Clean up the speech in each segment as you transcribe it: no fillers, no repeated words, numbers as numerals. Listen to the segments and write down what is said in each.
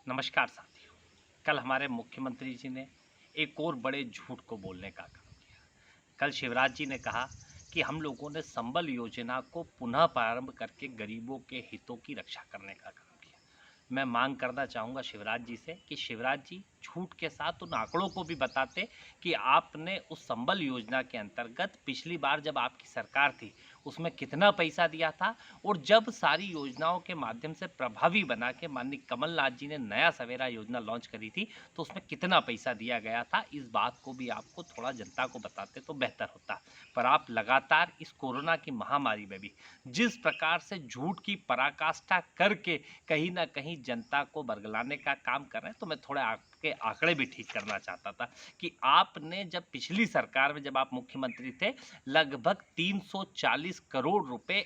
नमस्कार साथियों। कल हमारे मुख्यमंत्री जी ने एक और बड़े झूठ को बोलने का काम किया। कल शिवराज जी ने कहा कि हम लोगों ने संबल योजना को पुनः प्रारंभ करके गरीबों के हितों की रक्षा करने का काम किया। मैं मांग करना चाहूँगा शिवराज जी से कि शिवराज जी झूठ के साथ उन आंकड़ों को भी बताते कि आपने उस संबल योजना के अंतर्गत पिछली बार जब आपकी सरकार थी उसमें कितना पैसा दिया था, और जब सारी योजनाओं के माध्यम से प्रभावी बना के माननीय कमलनाथ जी ने नया सवेरा योजना लॉन्च करी थी तो उसमें कितना पैसा दिया गया था। इस बात को भी आपको थोड़ा जनता को बताते तो बेहतर होता। पर आप लगातार इस कोरोना की महामारी में भी जिस प्रकार से झूठ की पराकाष्ठा करके कहीं ना कहीं जनता को बरगलाने का काम कर रहे हैं, तो मैं थोड़े आपके आंकड़े भी ठीक करना चाहता था कि आपने जब पिछली सरकार में जब आप मुख्यमंत्री थे लगभग 340 करोड़ रुपए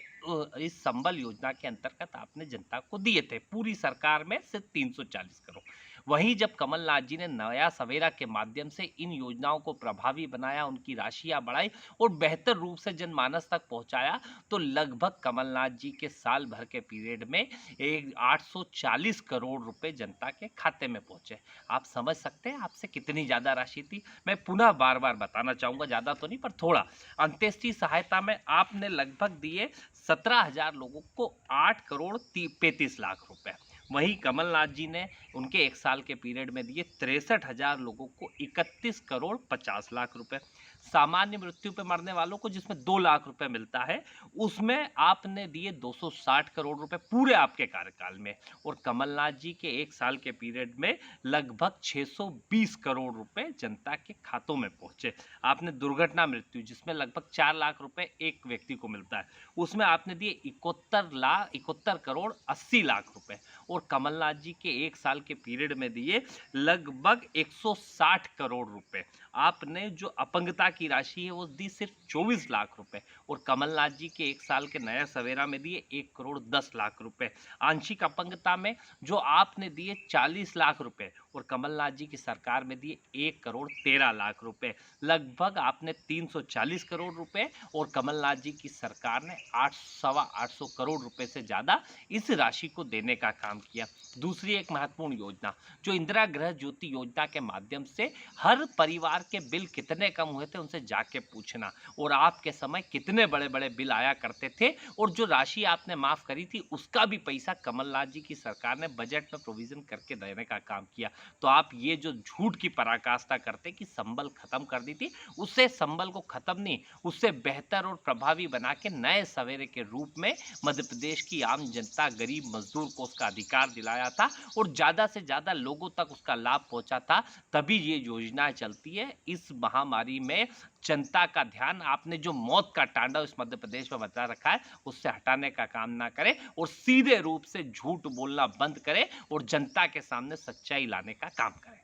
इस संबल योजना के अंतर्गत आपने जनता को दिए थे। पूरी सरकार में सिर्फ 340 करोड़। वहीं जब कमलनाथ जी ने नया सवेरा के माध्यम से इन योजनाओं को प्रभावी बनाया, उनकी राशियां बढ़ाई और बेहतर रूप से जनमानस तक पहुंचाया, तो लगभग कमलनाथ जी के साल भर के पीरियड में एक 840 करोड़ रुपए जनता के खाते में पहुंचे। आप समझ सकते हैं आपसे कितनी ज्यादा राशि थी। मैं पुनः बार बार बताना चाहूंगा, ज्यादा तो नहीं पर थोड़ा। अंत्येष्टि सहायता में आपने लगभग दिए 17,000 लोगों को 8 करोड़ 35 लाख रुपए। वहीं कमलनाथ जी ने उनके एक साल के पीरियड में दिए 63,000 लोगों को 31 करोड़ 50 लाख रुपए। सामान्य मृत्यु पे मरने वालों को जिसमें 2 लाख रुपए मिलता है उसमें आपने दिए 260 करोड़ रुपए पूरे आपके कार्यकाल में। और कमलनाथ जी के एक साल के पीरियड में लगभग 620 करोड़ रुपए जनता के खातों में पहुंचे। आपने दुर्घटना मृत्यु जिसमें लगभग 4 लाख रुपए एक व्यक्ति को मिलता है उसमें आपने दिए 71 करोड़ 80 लाख रुपए। और कमलनाथ जी के एक साल के पीरियड में दिए लगभग 160 करोड़ रुपए। आपने जो अपंगता की राशि है वो दी सिर्फ 24 लाख रुपए। और कमलनाथ जी के एक साल के नया सवेरा में दिए 1 करोड़ 10 लाख रुपए। आंशिक अपंगता में जो आपने दिए 40 लाख रुपए और कमलनाथ जी की सरकार में दिए 1 करोड़ 13 लाख रुपए। लगभग आपने 340 करोड़ रुपए और कमलनाथ जी की सरकार ने 800 करोड़ रुपए से ज्यादा इस राशि को देने का काम किया। दूसरी एक महत्वपूर्ण योजना जो इंदिरा गृह ज्योति योजना के माध्यम से हर परिवार के बिल कितने कम हुए थे उनसे जाके पूछना, और आपके समय कितने बड़े बड़े बिल आया करते थे और जो राशि आपने माफ करी थी उसका भी पैसा कमलनाथ जी की सरकार ने बजट में प्रोविजन करके देने का काम किया। तो आप ये जो झूठ की पराकाष्ठा करते कि संबल खत्म कर दी थी, उससे संबल को खत्म नहीं, उससे बेहतर और प्रभावी बना के नए सवेरे के रूप में मध्य प्रदेश की आम जनता गरीब मजदूर को उसका अधिकार दिलाया था और ज्यादा से ज्यादा लोगों तक उसका लाभ पहुंचा था। तभी ये योजनाएं चलती है। इस महामारी में जनता का ध्यान आपने जो मौत का तांडव इस मध्य प्रदेश में बचा रखा है उससे हटाने का काम ना करें और सीधे रूप से झूठ बोलना बंद करें और जनता के सामने सच्चाई लाने का काम करें।